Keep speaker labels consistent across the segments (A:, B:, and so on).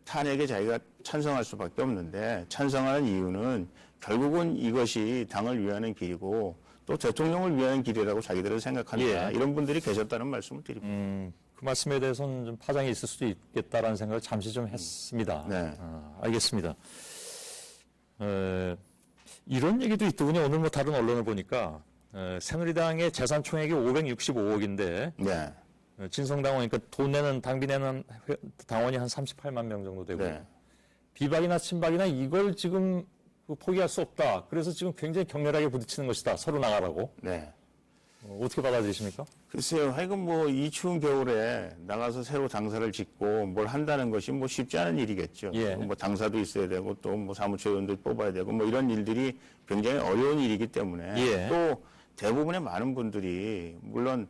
A: 탄핵에 자기가 찬성할 수밖에 없는데 찬성하는 이유는 결국은 이것이 당을 위하는 길이고 또 대통령을 위하는 길이라고 자기들은 생각한다.
B: 예.
A: 이런 분들이 계셨다는 말씀을 드립니다.
B: 그 말씀에 대해서는 좀 파장이 있을 수도 있겠다라는 생각을 잠시 좀 했습니다.
A: 네.
B: 알겠습니다. 이런 얘기도 있더군요. 오늘 뭐 다른 언론을 보니까 새누리당의 재산 총액이 565억인데
A: 네.
B: 진성당원, 그러니까 돈 내는 당비 내는 당원이 한 38만 명 정도 되고
A: 네.
B: 비박이나 친박이나 이걸 지금 포기할 수 없다. 그래서 지금 굉장히 격렬하게 부딪히는 것이다. 서로 나가라고.
A: 네.
B: 어떻게 받아들이십니까?
A: 글쎄요, 하여간 뭐 이 추운 겨울에 나가서 새로 당사를 짓고 뭘 한다는 것이 뭐 쉽지 않은 일이겠죠.
B: 예.
A: 뭐 당사도 있어야 되고 또 뭐 사무처 의원들 뽑아야 되고 뭐 이런 일들이 굉장히 어려운 일이기 때문에
B: 예.
A: 또 대부분의 많은 분들이 물론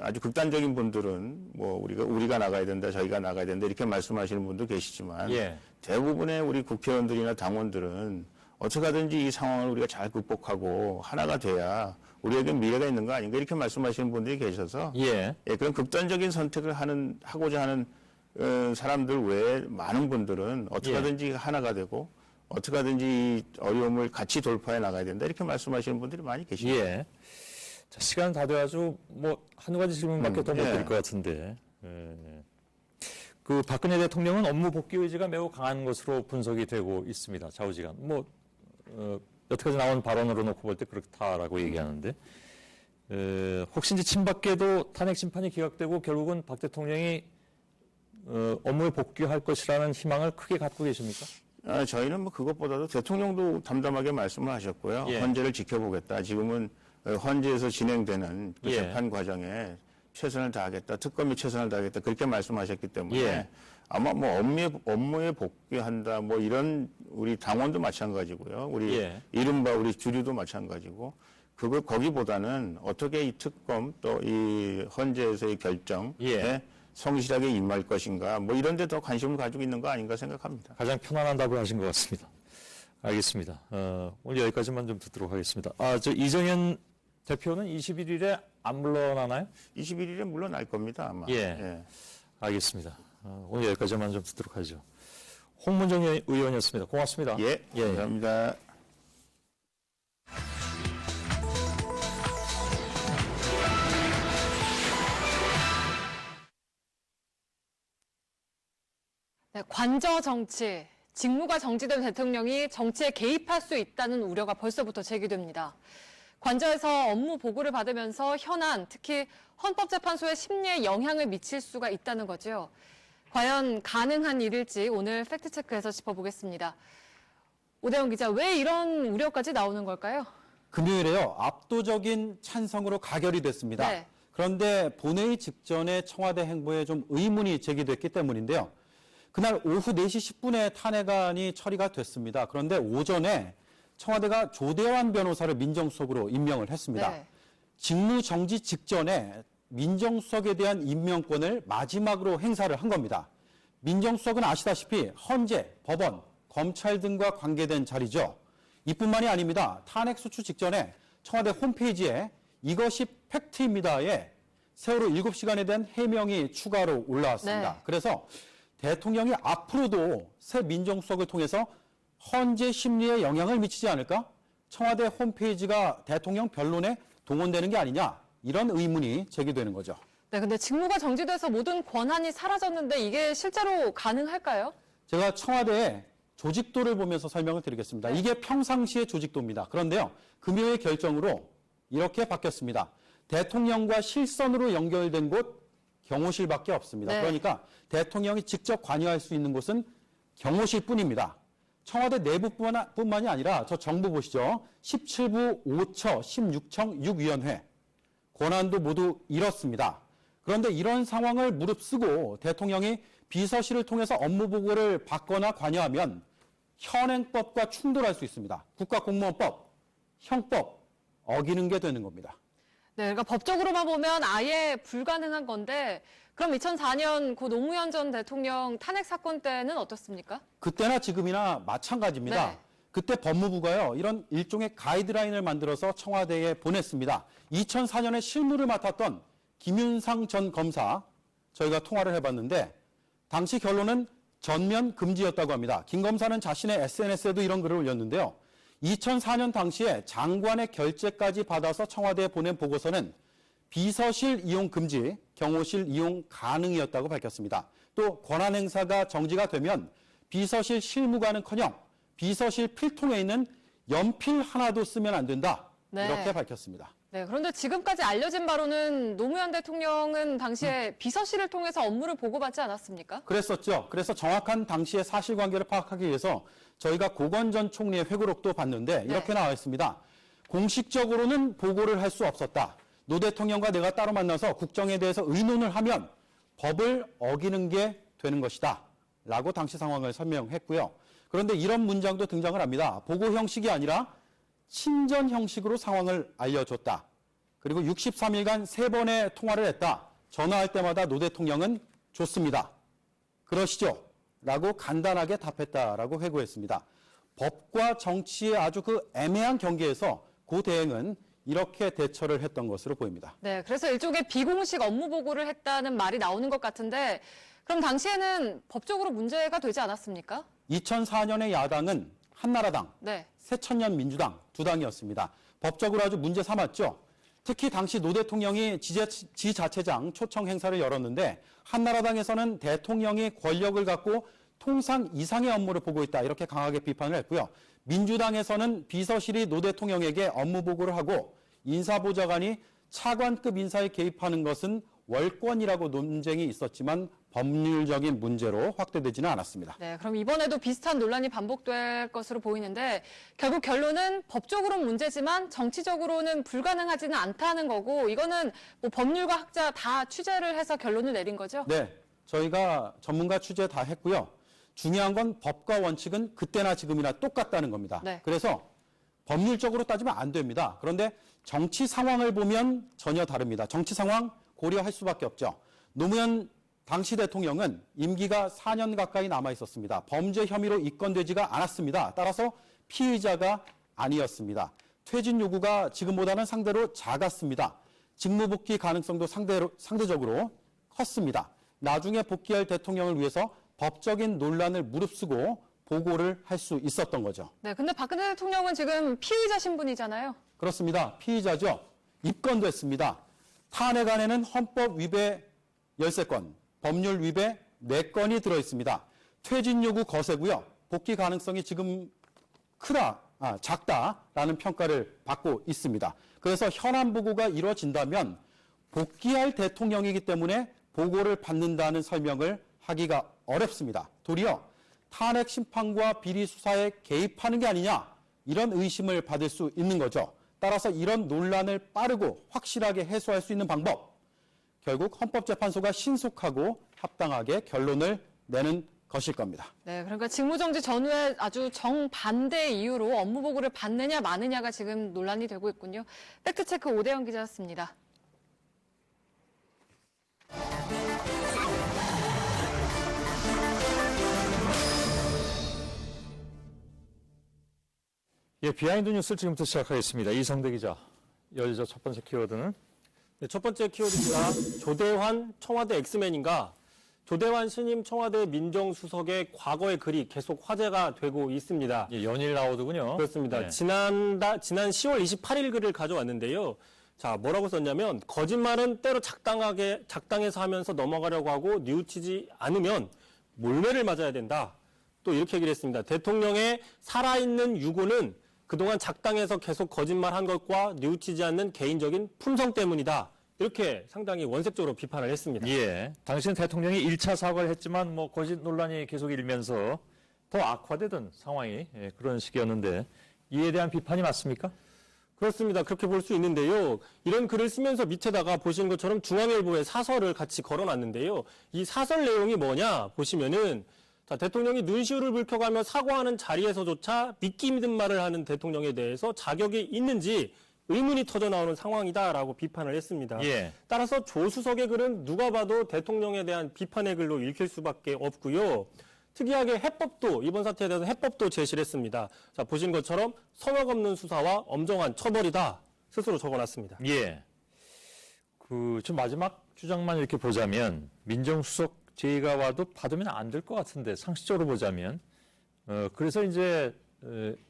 A: 아주 극단적인 분들은 뭐 우리가 나가야 된다, 저희가 나가야 된다 이렇게 말씀하시는 분도 계시지만
B: 예.
A: 대부분의 우리 국회의원들이나 당원들은 어떻게 하든지 이 상황을 우리가 잘 극복하고 하나가 돼야 우리에게 미래가 있는 거 아닌가 이렇게 말씀하시는 분들이 계셔서
B: 예.
A: 그런 극단적인 선택을 하고자 하는 사람들 외에 많은 분들은 어떻게 하든지 하나가 되고 어떻게 하든지 이 어려움을 같이 돌파해 나가야 된다 이렇게 말씀하시는 분들이 많이 계십니다.
B: 예. 자, 시간 다 돼가지고 뭐 한두 가지 질문밖에 더 못 드릴 것 같은데. 그 박근혜 대통령은 업무 복귀 의지가 매우 강한 것으로 분석이 되고 있습니다. 좌우지간. 뭐 여태까지 나온 발언으로 놓고 볼 때 그렇다라고 얘기하는데 혹시 친박계도 탄핵 심판이 기각되고 결국은 박 대통령이 업무에 복귀할 것이라는 희망을 크게 갖고 계십니까?
A: 저희는 뭐 그것보다도 대통령도 담담하게 말씀을 하셨고요.
B: 예.
A: 헌재를 지켜보겠다. 지금은 헌재에서 진행되는 그
B: 예.
A: 재판 과정에 최선을 다하겠다. 특검이 최선을 다하겠다. 그렇게 말씀하셨기 때문에
B: 예.
A: 아마 뭐 업무에 복귀한다. 뭐 이런 우리 당원도 마찬가지고요. 우리 이른바 우리 주류도 마찬가지고 거기보다는 어떻게 이 특검 또 이 헌재에서의 결정에 성실하게 임할 것인가. 뭐 이런 데 더 관심을 가지고 있는 거 아닌가 생각합니다.
B: 가장 편안한 답을 하신 것 같습니다. 알겠습니다. 오늘 여기까지만 좀 듣도록 하겠습니다. 저 이정현 대표는 21일에 안 물러나나요?
A: 21일에 물러날 겁니다, 아마.
B: 예. 알겠습니다. 오늘 여기까지만 좀 듣도록 하죠. 홍문정 의원이었습니다. 고맙습니다.
A: 예. 감사합니다.
C: 네, 관저 정치, 직무가 정지된 대통령이 정치에 개입할 수 있다는 우려가 벌써부터 제기됩니다. 관저에서 업무 보고를 받으면서 현안, 특히 헌법재판소의 심리에 영향을 미칠 수가 있다는 거죠. 과연 가능한 일일지 오늘 팩트체크에서 짚어보겠습니다. 오대영 기자, 왜 이런 우려까지 나오는 걸까요?
D: 금요일에요. 압도적인 찬성으로 가결이 됐습니다.
C: 네.
D: 그런데 본회의 직전에 청와대 행보에 좀 의문이 제기됐기 때문인데요. 그날 오후 4시 10분에 탄핵안이 처리가 됐습니다. 그런데 오전에 청와대가 조대환 변호사를 민정수석으로 임명을 했습니다.
C: 네.
D: 직무 정지 직전에 민정수석에 대한 임명권을 마지막으로 행사를 한 겁니다. 민정수석은 아시다시피 헌재, 법원, 검찰 등과 관계된 자리죠. 이뿐만이 아닙니다. 탄핵 소추 직전에 청와대 홈페이지에 이것이 팩트입니다에 세월호 7시간에 대한 해명이 추가로 올라왔습니다.
C: 네.
D: 그래서 대통령이 앞으로도 새 민정수석을 통해서 헌재 심리에 영향을 미치지 않을까? 청와대 홈페이지가 대통령 변론에 동원되는 게 아니냐? 이런 의문이 제기되는 거죠.
C: 네, 근데 직무가 정지돼서 모든 권한이 사라졌는데 이게 실제로 가능할까요?
D: 제가 청와대의 조직도를 보면서 설명을 드리겠습니다. 이게 평상시의 조직도입니다. 그런데요, 금요일 결정으로 이렇게 바뀌었습니다. 대통령과 실선으로 연결된 곳 경호실밖에 없습니다.
C: 네.
D: 그러니까 대통령이 직접 관여할 수 있는 곳은 경호실뿐입니다. 청와대 내부뿐만이 아니라 저 정부 보시죠. 17부 5처 16청 6위원회 권한도 모두 잃었습니다. 그런데 이런 상황을 무릅쓰고 대통령이 비서실을 통해서 업무 보고를 받거나 관여하면 현행법과 충돌할 수 있습니다. 국가공무원법, 형법 어기는 게 되는 겁니다.
C: 네, 그러니까 법적으로만 보면 아예 불가능한 건데 그럼 2004년 고 노무현 전 대통령 탄핵 사건 때는 어떻습니까?
D: 그때나 지금이나 마찬가지입니다.
C: 네.
D: 그때 법무부가요, 이런 일종의 가이드라인을 만들어서 청와대에 보냈습니다. 2004년에 실무를 맡았던 김윤상 전 검사, 저희가 통화를 해봤는데 당시 결론은 전면 금지였다고 합니다. 김 검사는 자신의 SNS에도 이런 글을 올렸는데요. 2004년 당시에 장관의 결재까지 받아서 청와대에 보낸 보고서는 비서실 이용 금지, 경호실 이용 가능이었다고 밝혔습니다. 또 권한 행사가 정지가 되면 비서실 실무가는커녕 비서실 필통에 있는 연필 하나도 쓰면 안 된다.
C: 네.
D: 이렇게 밝혔습니다.
C: 네, 그런데 지금까지 알려진 바로는 노무현 대통령은 당시에 비서실을 통해서 업무를 보고받지 않았습니까?
D: 그랬었죠. 그래서 정확한 당시의 사실관계를 파악하기 위해서 저희가 고건 전 총리의 회고록도 봤는데 이렇게 나와 있습니다. 공식적으로는 보고를 할 수 없었다. 노 대통령과 내가 따로 만나서 국정에 대해서 의논을 하면 법을 어기는 게 되는 것이다. 라고 당시 상황을 설명했고요. 그런데 이런 문장도 등장을 합니다. 보고 형식이 아니라 친전 형식으로 상황을 알려줬다. 그리고 63일간 3번의 통화를 했다. 전화할 때마다 노 대통령은 좋습니다. 그러시죠? 라고 간단하게 답했다라고 회고했습니다. 법과 정치의 아주 그 애매한 경계에서 그 대행은 이렇게 대처를 했던 것으로 보입니다.
C: 네, 그래서 일종의 비공식 업무 보고를 했다는 말이 나오는 것 같은데 그럼 당시에는 법적으로 문제가 되지 않았습니까?
D: 2004년의 야당은 한나라당,
C: 네.
D: 새천년 민주당 두 당이었습니다. 법적으로 아주 문제 삼았죠. 특히 당시 노 대통령이 지자체장 초청 행사를 열었는데 한나라당에서는 대통령이 권력을 갖고 통상 이상의 업무를 보고 있다 이렇게 강하게 비판을 했고요. 민주당에서는 비서실이 노 대통령에게 업무 보고를 하고 인사보좌관이 차관급 인사에 개입하는 것은 월권이라고 논쟁이 있었지만 법률적인 문제로 확대되지는 않았습니다.
C: 네, 그럼 이번에도 비슷한 논란이 반복될 것으로 보이는데 결국 결론은 법적으로는 문제지만 정치적으로는 불가능하지는 않다는 거고 이거는 뭐 법률가 학자 다 취재를 해서 결론을 내린 거죠?
D: 네, 저희가 전문가 취재 다 했고요. 중요한 건 법과 원칙은 그때나 지금이나 똑같다는 겁니다.
C: 네.
D: 그래서 법률적으로 따지면 안 됩니다. 그런데 정치 상황을 보면 전혀 다릅니다. 정치 상황 고려할 수밖에 없죠. 노무현 당시 대통령은 임기가 4년 가까이 남아 있었습니다. 범죄 혐의로 입건되지가 않았습니다. 따라서 피의자가 아니었습니다. 퇴진 요구가 지금보다는 상대로 작았습니다. 직무 복귀 가능성도 상대적으로 컸습니다. 나중에 복귀할 대통령을 위해서 법적인 논란을 무릅쓰고 보고를 할 수 있었던 거죠.
C: 네, 근데 박근혜 대통령은 지금 피의자 신분이잖아요.
D: 그렇습니다. 피의자죠. 입건됐습니다. 탄핵 안에는 헌법 위배 13건, 법률 위배 4건이 들어있습니다. 퇴진 요구 거세고요. 복귀 가능성이 지금 작다라는 평가를 받고 있습니다. 그래서 현안 보고가 이루어진다면 복귀할 대통령이기 때문에 보고를 받는다는 설명을 하기가 어렵습니다. 도리어 탄핵 심판과 비리 수사에 개입하는 게 아니냐 이런 의심을 받을 수 있는 거죠. 따라서 이런 논란을 빠르고 확실하게 해소할 수 있는 방법, 결국 헌법재판소가 신속하고 합당하게 결론을 내는 것일 겁니다.
C: 네, 그러니까 직무정지 전후에 아주 정반대 이유로 업무 보고를 받느냐 마느냐가 지금 논란이 되고 있군요. 팩트체크 오대영 기자였습니다.
B: 예, 비하인드 뉴스를 지금부터 시작하겠습니다. 이성대 기자, 열저 첫 번째 키워드는?
E: 네, 첫 번째 키워드입니다. 조대환 청와대 엑스맨인가? 조대환 신임 청와대 민정수석의 과거의 글이 계속 화제가 되고 있습니다.
B: 예, 연일 나오더군요.
E: 그렇습니다.
B: 네.
E: 지난 10월 28일 글을 가져왔는데요. 자, 뭐라고 썼냐면 거짓말은 때로 작당해서 하면서 넘어가려고 하고 뉘우치지 않으면 몰매를 맞아야 된다. 또 이렇게 얘기를 했습니다. 대통령의 살아있는 유고는 그동안 작당해서 계속 거짓말한 것과 뉘우치지 않는 개인적인 품성 때문이다. 이렇게 상당히 원색적으로 비판을 했습니다.
B: 예, 당시는 대통령이 1차 사과를 했지만 뭐 거짓 논란이 계속 일면서 더 악화되던 상황이 그런 시기였는데 이에 대한 비판이 맞습니까?
E: 그렇습니다. 그렇게 볼 수 있는데요. 이런 글을 쓰면서 밑에다가 보시는 것처럼 중앙일보에 사설을 같이 걸어놨는데요. 이 사설 내용이 뭐냐 보시면은 자, 대통령이 눈시울을 붉혀가며 사과하는 자리에서조차 믿기 힘든 말을 하는 대통령에 대해서 자격이 있는지 의문이 터져 나오는 상황이다라고 비판을 했습니다.
B: 예.
E: 따라서 조 수석의 글은 누가 봐도 대통령에 대한 비판의 글로 읽힐 수밖에 없고요. 특이하게 해법도 이번 사태에 대해서 해법도 제시를 했습니다. 자, 보신 것처럼 성역 없는 수사와 엄정한 처벌이다 스스로 적어놨습니다.
B: 예. 좀 마지막 주장만 이렇게 보자면 민정수석 제의가 와도 받으면 안 될 것 같은데 상식적으로 보자면 그래서 이제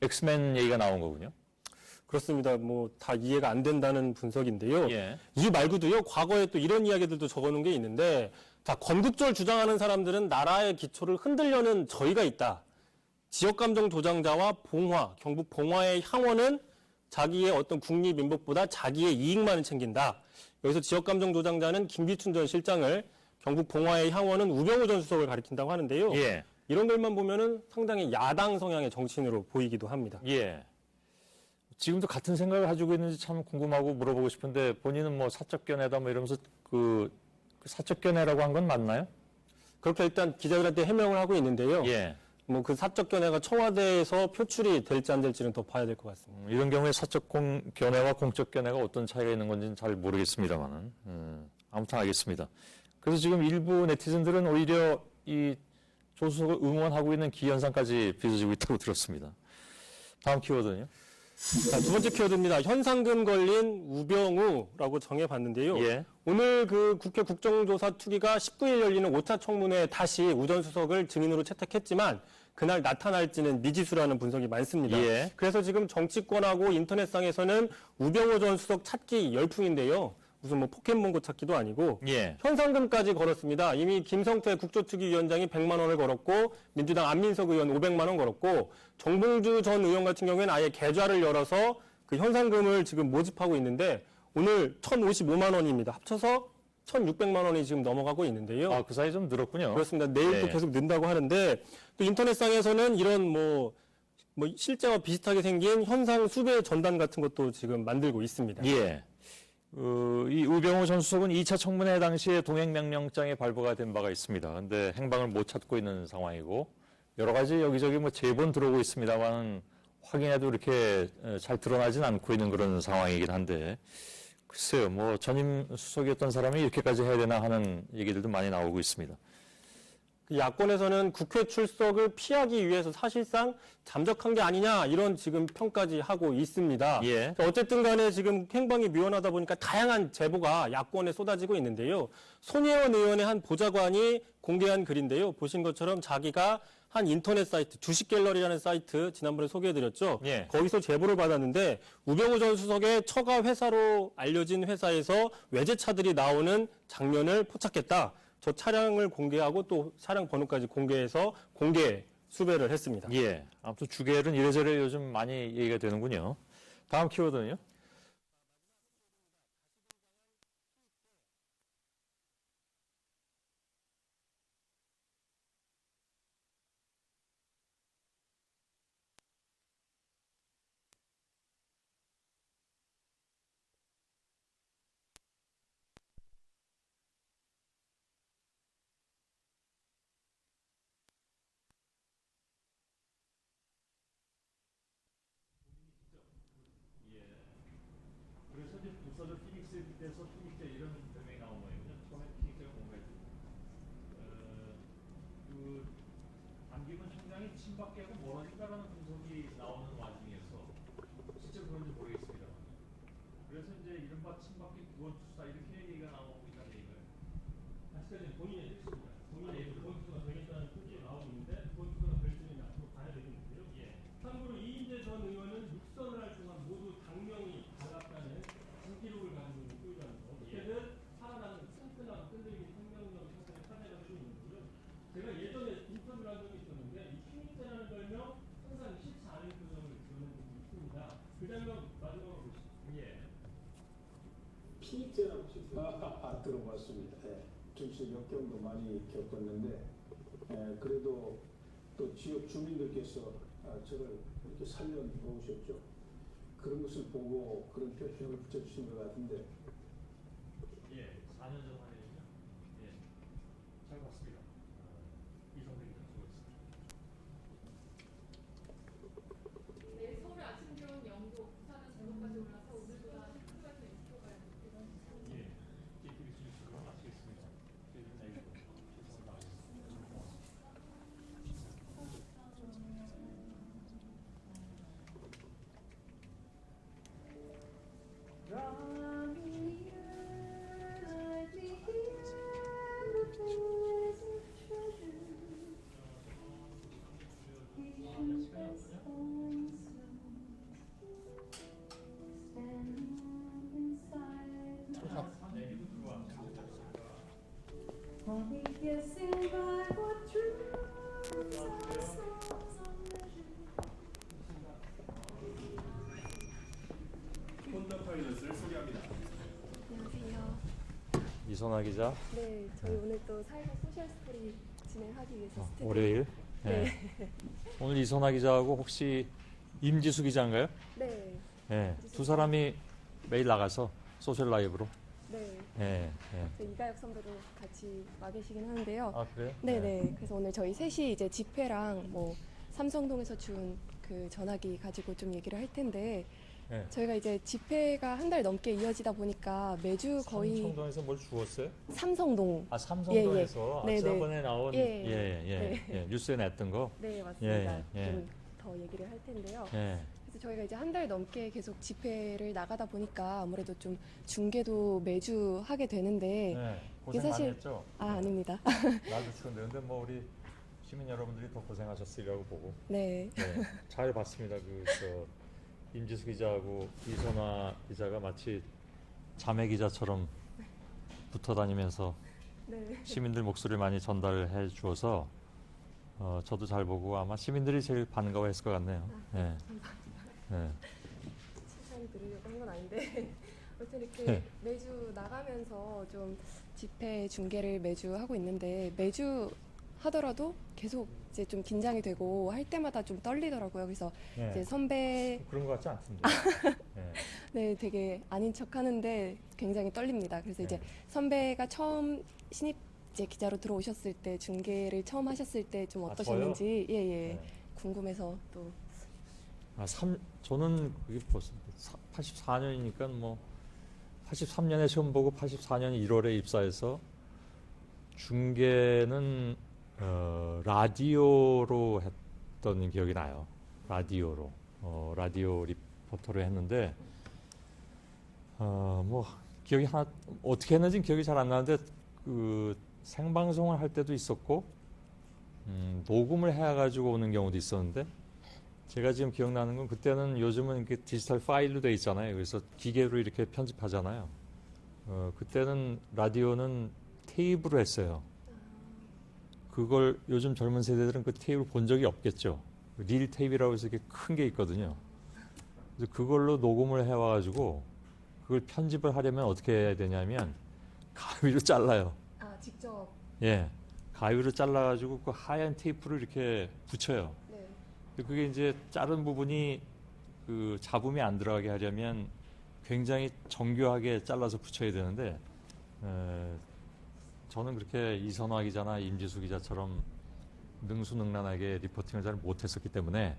B: 엑스맨 얘기가 나온 거군요.
E: 그렇습니다. 뭐 다 이해가 안 된다는 분석인데요.
B: 예.
E: 이 말고도요. 과거에 또 이런 이야기들도 적어놓은 게 있는데, 자, 건국절 주장하는 사람들은 나라의 기초를 흔들려는 저희가 있다. 지역감정 조장자와 봉화, 경북 봉화의 향원은 자기의 어떤 국립민복보다 자기의 이익만을 챙긴다. 여기서 지역감정 조장자는 김기춘 전 실장을, 경북 봉화의 향원은 우병우 전 수석을 가리킨다고 하는데요.
B: 예.
E: 이런 글만 보면은 상당히 야당 성향의 정치인으로 보이기도 합니다.
B: 예. 지금도 같은 생각을 가지고 있는지 참 궁금하고 물어보고 싶은데 본인은 뭐 사적 견해다 뭐 이러면서 그 사적 견해라고 한 건 맞나요?
E: 그렇게 일단 기자들한테 해명을 하고 있는데요.
B: 예.
E: 뭐 그 사적 견해가 청와대에서 표출이 될지 안 될지는 더 봐야 될 것 같습니다.
B: 이런 경우에 사적 견해와 공적 견해가 어떤 차이가 있는 건지는 잘 모르겠습니다만은 아무튼 알겠습니다. 그래서 지금 일부 네티즌들은 오히려 이 조수석을 응원하고 있는 기현상까지 빚어지고 있다고 들었습니다. 다음 키워드는요?
E: 자, 두 번째 키워드입니다. 현상금 걸린 우병우라고 정해봤는데요.
B: 예.
E: 오늘 그 국회 국정조사 특위가 19일 열리는 5차 청문회에 다시 우전 수석을 증인으로 채택했지만 그날 나타날지는 미지수라는 분석이 많습니다.
B: 예.
E: 그래서 지금 정치권하고 인터넷상에서는 우병우 전 수석 찾기 열풍인데요. 무슨 뭐 포켓몬고 찾기도 아니고
B: 예.
E: 현상금까지 걸었습니다. 이미 김성태 국조특위위원장이 100만 원을 걸었고 민주당 안민석 의원 500만 원 걸었고 정봉주 전 의원 같은 경우에는 아예 계좌를 열어서 그 현상금을 지금 모집하고 있는데 오늘 1,055만 원입니다. 합쳐서 1,600만 원이 지금 넘어가고 있는데요.
B: 아, 그 사이 좀 늘었군요.
E: 그렇습니다. 내일 또
B: 네.
E: 계속 는다고 하는데 또 인터넷상에서는 이런 뭐 실제와 비슷하게 생긴 현상 수배 전단 같은 것도 지금 만들고 있습니다.
B: 예. 이 우병우 전 수석은 2차 청문회 당시에 동행명령장에 발부가 된 바가 있습니다. 근데 행방을 못 찾고 있는 상황이고 여러 가지 여기저기 뭐 제본 들어오고 있습니다만 확인해도 이렇게 잘 드러나진 않고 있는 그런 상황이긴 한데 글쎄요, 뭐 전임 수석이었던 사람이 이렇게까지 해야 되나 하는 얘기들도 많이 나오고 있습니다.
E: 그 야권에서는 국회 출석을 피하기 위해서 사실상 잠적한 게 아니냐 이런 지금 평까지 하고 있습니다.
B: 예.
E: 어쨌든 간에 지금 행방이 묘연하다 보니까 다양한 제보가 야권에 쏟아지고 있는데요. 손혜원 의원의 한 보좌관이 공개한 글인데요. 보신 것처럼 자기가 한 인터넷 사이트, 주식갤러리라는 사이트 지난번에 소개해드렸죠.
B: 예.
E: 거기서 제보를 받았는데 우병우 전 수석의 처가 회사로 알려진 회사에서 외제차들이 나오는 장면을 포착했다. 저 차량을 공개하고 또 차량 번호까지 공개해서 공개 수배를 했습니다.
B: 예. 아무튼 주계열은 이래저래 요즘 많이 얘기가 되는군요. 다음 키워드는요? 그래서 이제 부서져 피닉스에 대해서 피닉스 이런 별명이 나온 거예요. 처음에 피닉스가 뭔가였죠? 그 안기문 총장이 친박계하고 멀어진다라는 분석이 나오는 와중이어서 실제로 그런지 모르겠습니다. 그래서 이제 이른바 친박계 구원 투사 이렇게 얘기가 나오고 있다는 얘기예요. 아직까지는 본인의 뜻입니다. 본인의 구원 투사가 되겠다는 뜻이 나오고 있는데 구원 투사가 될지는 앞으로 봐야 되겠는데요. 예. 참고로 이인재 전 의원은 6선을 할 동안 모두 당명이 달랐다는 진기록을 가지고 있는 표현이라면서 어떻게든 살아나는 끈끈하고 끈들기 생명력 상태를 찾아갈 수 있는 거고요. 제가 예전에 인터뷰를 한 적이 있었는데 이 피닉스라는 별명 항상 싫지 않은 표정을 지어낸 적이 있습니다. 그 장면 마지막으로 보시죠. 예.
F: 피닉스라고 들어봤습니다. 예. 정치 역경도 많이 겪었는데 그래도 또 지역 주민들께서 저를 이렇게 살려놓으셨죠. 그런 것을 보고 그런 표현을 붙여주신 것 같은데
B: 예. 4년 전 화면이죠. 예. 잘 봤습니다. 이성대 기자 수고했습니다.
C: 내일 서울의 아침 기온 영도, 부산은 제로까지 올라서 오늘보다 10도에서 20도가 예상됩니다.
B: 예. JTBC 뉴스로 마치겠습니다. 저희는 내일 또 최선을 다하겠습니다.
G: From here, I Only guessing by what truths are souls unmeasured.
H: 안녕하세요.
B: 이선화 기자,
H: 네, 저희 오늘 또 사회적 소셜 스토리 진행하기 위해서 스튜디오.
B: 월요일. 네. 오늘 이선화 기자하고 혹시 임지수 기자인가요?
H: 네,
B: 네. 두 사람이 매일 나가서 소셜 라이브로.
H: 네.
B: 네. 네.
H: 저 이가혁 선배도 같이 와 계시긴 하는데요.
B: 아 그래요?
H: 네네. 그래서 오늘 저희 셋이 이제 집회랑 뭐 삼성동에서 준 그 전화기 가지고 좀 얘기를 할 텐데
B: 네.
H: 저희가 이제 집회가 한 달 넘게 이어지다 보니까 매주 거의
B: 삼성동에서 뭘 주웠어요?
H: 삼성동.
B: 아 삼성동에서
H: 예, 예.
B: 지난번에 나온
H: 예,
B: 예, 뉴스에 냈던 거.
H: 네 맞습니다.
B: 예, 예.
H: 좀 더 얘기를 할 텐데요.
B: 예.
H: 그래서 저희가 이제 한 달 넘게 계속 집회를 나가다 보니까 아무래도 좀 중계도 매주 하게 되는데
B: 네. 고생
H: 이게 사실-
B: 많이 했죠?
H: 아닙니다.
B: 나도 추운데 근데 뭐 우리 시민 여러분들이 더 고생하셨으리라고 보고
H: 네.
B: 네, 잘 봤습니다. 임지수 기자하고 이선화 기자가 마치 자매 기자처럼 붙어 다니면서
H: 네.
B: 시민들 목소리를 많이 전달해 주어서 저도 잘 보고 아마 시민들이 제일 반가워했을 것 같네요. 네. 네.
H: 칭찬 들으려고 한 건 아닌데 아무튼 이렇게
B: 네.
H: 매주 나가면서 좀 집회 중계를 매주 하고 있는데 매주 하더라도 계속 이제 좀 긴장이 되고 할 때마다 좀 떨리더라고요. 그래서
B: 네.
H: 이제 선배
B: 그런 것 같지 않던데. 네.
H: 네 되게 아닌 척 하는데 굉장히 떨립니다. 그래서 이제
B: 네.
H: 선배가 처음 신입 이제 기자로 들어오셨을 때 중계를 처음 하셨을 때 좀
B: 아,
H: 어떠셨는지 예예
B: 네.
H: 궁금해서 또
B: 저는 그게 벌써 84년이니까 뭐 83년에 시험 보고 84년 1월에 입사해서 중계는 라디오로 했던 기억이 나요. 라디오로 라디오 리포터로 했는데 뭐 기억이 하나 어떻게 했는지 기억이 잘 안 나는데 그 생방송을 할 때도 있었고 녹음을 해가지고 오는 경우도 있었는데 제가 지금 기억나는 건 그때는 요즘은 이렇게 디지털 파일로 돼 있잖아요. 그래서 기계로 이렇게 편집하잖아요. 그때는 라디오는 테이프로 했어요. 그걸 요즘 젊은 세대들은 그 테이프를 본 적이 없겠죠. 릴 테이프라고 해서 이렇게 큰 게 있거든요. 그래서 그걸로 녹음을 해와가지고 그걸 편집을 하려면 어떻게 해야 되냐면 가위로 잘라요.
H: 아 직접
B: 예, 가위로 잘라가지고 그 하얀 테이프를 이렇게 붙여요.
H: 네.
B: 그게 이제 자른 부분이 그 잡음이 안 들어가게 하려면 굉장히 정교하게 잘라서 붙여야 되는데 저는 그렇게 이선화 기자나 임지수 기자처럼 능수능란하게 리포팅을 잘 못했었기 때문에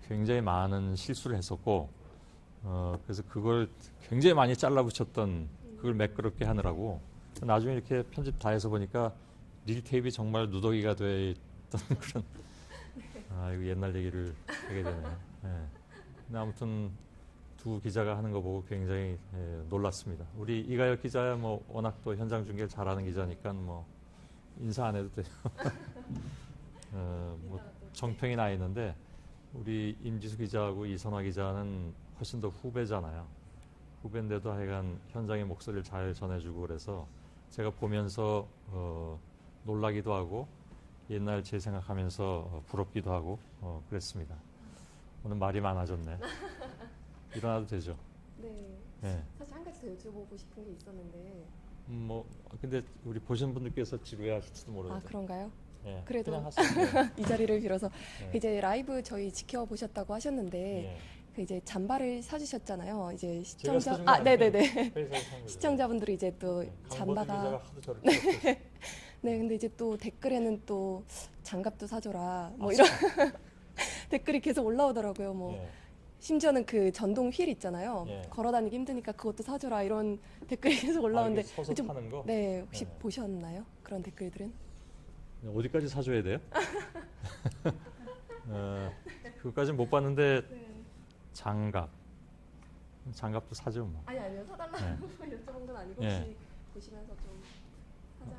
B: 굉장히 많은 실수를 했었고 그래서 그걸 굉장히 많이 잘라 붙였던 그걸 매끄럽게 하느라고 나중에 이렇게 편집 다 해서 보니까 릴 테이프가 정말 누더기가 돼 있던 그런 이거 옛날 얘기를 하게 되네요. 근데 아무튼 두 기자가 하는 거 보고 굉장히 놀랐습니다. 우리 이가혁 기자야 뭐 워낙 또 현장 중계를 잘하는 기자니까 뭐 인사 안 해도 돼요. 뭐 정평이 나 있는데 우리 임지수 기자하고 이선화 기자는 훨씬 더 후배잖아요. 후배인데도 하여간 현장의 목소리를 잘 전해주고 그래서 제가 보면서 놀라기도 하고 옛날 제 생각하면서 부럽기도 하고 그랬습니다. 오늘 말이 많아졌네. 일어나도 되죠?
H: 네.
B: 네.
H: 사실 한 가지 더 여쭤보고 싶은 게 있었는데.
B: 뭐 근데 우리 보신 분들께서 지루해하실지도
H: 아
B: 모르는데.
H: 그런가요?
B: 예,
H: 그래도
B: 그냥 하세요.
H: 이 자리를 빌어서
B: 예.
H: 이제 라이브 저희 지켜보셨다고 하셨는데
B: 예.
H: 그 이제 잠바를 사주셨잖아요. 이제
B: 제가
H: 시청자
B: 사준 거
H: 네네네
B: 회사에서 산 거죠.
H: 시청자분들이 이제 또
B: 강보들 기자가
H: 잠바가
B: 하도 저를 키웠어요.
H: 네 근데 이제 또 댓글에는 또 장갑도 사줘라 뭐
B: 아,
H: 이런 댓글이 계속 올라오더라고요. 뭐
B: 예.
H: 심지어는 그 전동 휠 있잖아요.
B: 예.
H: 걸어다니기 힘드니까 그것도 사줘라 이런 댓글이 계속 올라오는데
B: 이게 서서
H: 좀-
B: 타는 거?
H: 네 혹시
B: 네.
H: 보셨나요? 그런 댓글들은?
B: 어디까지 사줘야 돼요? 그것까지는 못 봤는데 장갑도 사죠 뭐.
H: 아니요 사달라고 여쭤본 건 아니고
B: 예.
H: 혹시 보시면서 좀 사장